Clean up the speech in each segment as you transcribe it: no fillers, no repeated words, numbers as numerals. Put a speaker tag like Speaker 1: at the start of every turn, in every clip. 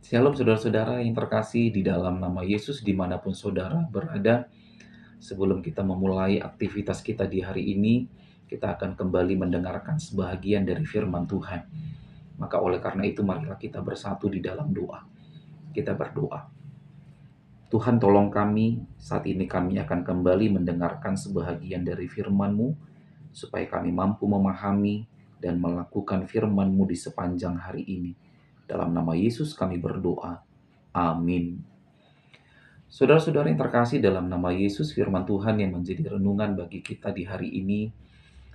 Speaker 1: Shalom saudara-saudara yang terkasih di dalam nama Yesus dimanapun saudara berada. Sebelum kita memulai aktivitas kita di hari ini, kita akan kembali mendengarkan sebahagian dari firman Tuhan. Maka oleh karena itu marilah kita bersatu di dalam doa. Kita berdoa. Tuhan tolong kami, saat ini kami akan kembali mendengarkan sebahagian dari firman-Mu, supaya kami mampu memahami dan melakukan firman-Mu di sepanjang hari ini. Dalam nama Yesus kami berdoa. Amin. Saudara-saudara yang terkasih, dalam nama Yesus, firman Tuhan yang menjadi renungan bagi kita di hari ini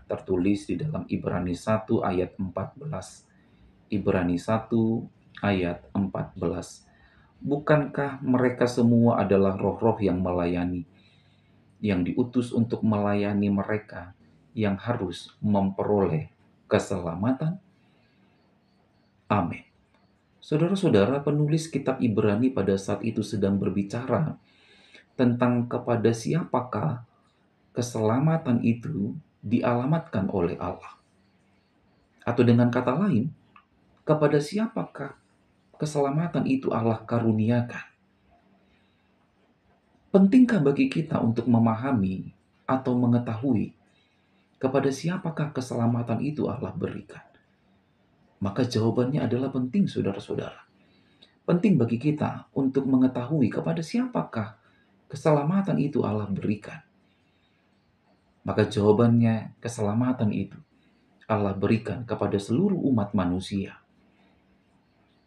Speaker 1: tertulis di dalam Ibrani 1 ayat 14. Ibrani 1 ayat 14. Bukankah mereka semua adalah roh-roh yang melayani, yang diutus untuk melayani mereka yang harus memperoleh keselamatan? Amin. Saudara-saudara, penulis kitab Ibrani pada saat itu sedang berbicara tentang kepada siapakah keselamatan itu dialamatkan oleh Allah. Atau dengan kata lain, kepada siapakah keselamatan itu Allah karuniakan? Pentingkah bagi kita untuk memahami atau mengetahui kepada siapakah keselamatan itu Allah berikan? Maka jawabannya adalah penting, saudara-saudara. Penting bagi kita untuk mengetahui kepada siapakah keselamatan itu Allah berikan. Maka jawabannya, keselamatan itu Allah berikan kepada seluruh umat manusia.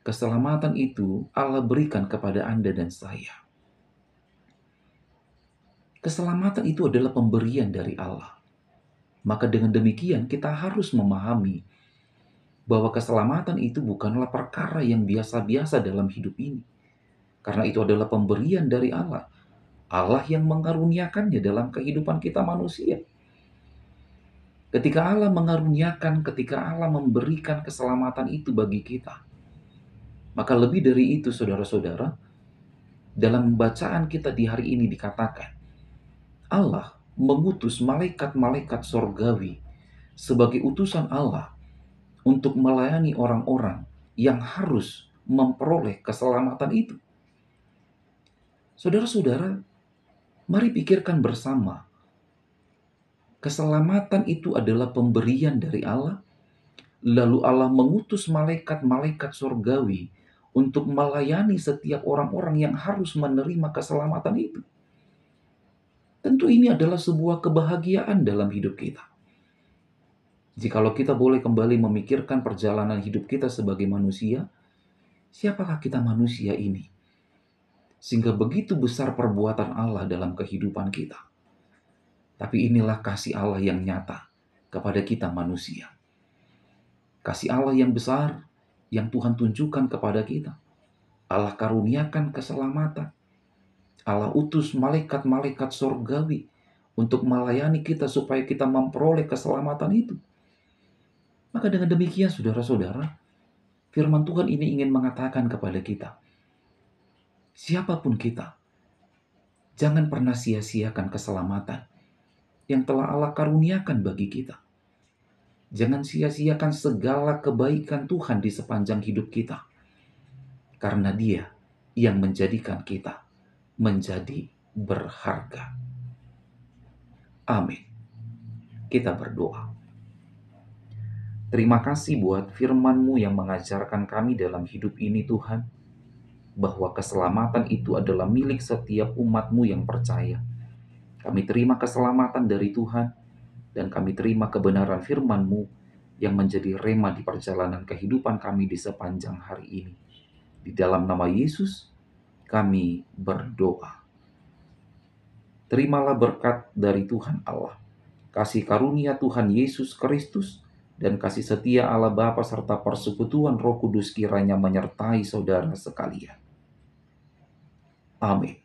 Speaker 1: Keselamatan itu Allah berikan kepada Anda dan saya. Keselamatan itu adalah pemberian dari Allah. Maka dengan demikian kita harus memahami bahwa keselamatan itu bukanlah perkara yang biasa-biasa dalam hidup ini. Karena itu adalah pemberian dari Allah. Allah yang mengaruniakannya dalam kehidupan kita manusia. Ketika Allah mengaruniakan, ketika Allah memberikan keselamatan itu bagi kita, maka lebih dari itu, saudara-saudara, dalam bacaan kita di hari ini dikatakan, Allah mengutus malaikat-malaikat sorgawi sebagai utusan Allah untuk melayani orang-orang yang harus memperoleh keselamatan itu. Saudara-saudara, mari pikirkan bersama. Keselamatan itu adalah pemberian dari Allah, lalu Allah mengutus malaikat-malaikat sorgawi untuk melayani setiap orang-orang yang harus menerima keselamatan itu. Tentu ini adalah sebuah kebahagiaan dalam hidup kita. Jikalau kita boleh kembali memikirkan perjalanan hidup kita sebagai manusia, siapakah kita manusia ini? Sehingga begitu besar perbuatan Allah dalam kehidupan kita. Tapi inilah kasih Allah yang nyata kepada kita manusia. Kasih Allah yang besar yang Tuhan tunjukkan kepada kita. Allah karuniakan keselamatan. Allah utus malaikat-malaikat sorgawi untuk melayani kita supaya kita memperoleh keselamatan itu. Maka dengan demikian, saudara-saudara, firman Tuhan ini ingin mengatakan kepada kita, siapapun kita, jangan pernah sia-siakan keselamatan yang telah Allah karuniakan bagi kita. Jangan sia-siakan segala kebaikan Tuhan di sepanjang hidup kita. Karena Dia yang menjadikan kita menjadi berharga. Amin. Kita berdoa. Terima kasih buat firman-Mu yang mengajarkan kami dalam hidup ini, Tuhan, bahwa keselamatan itu adalah milik setiap umat-Mu yang percaya. Kami terima keselamatan dari Tuhan, dan kami terima kebenaran firman-Mu yang menjadi rema di perjalanan kehidupan kami di sepanjang hari ini. Di dalam nama Yesus, kami berdoa. Terimalah berkat dari Tuhan Allah, kasih karunia Tuhan Yesus Kristus, dan kasih setia Allah Bapa serta persekutuan Roh Kudus kiranya menyertai saudara sekalian. Amin.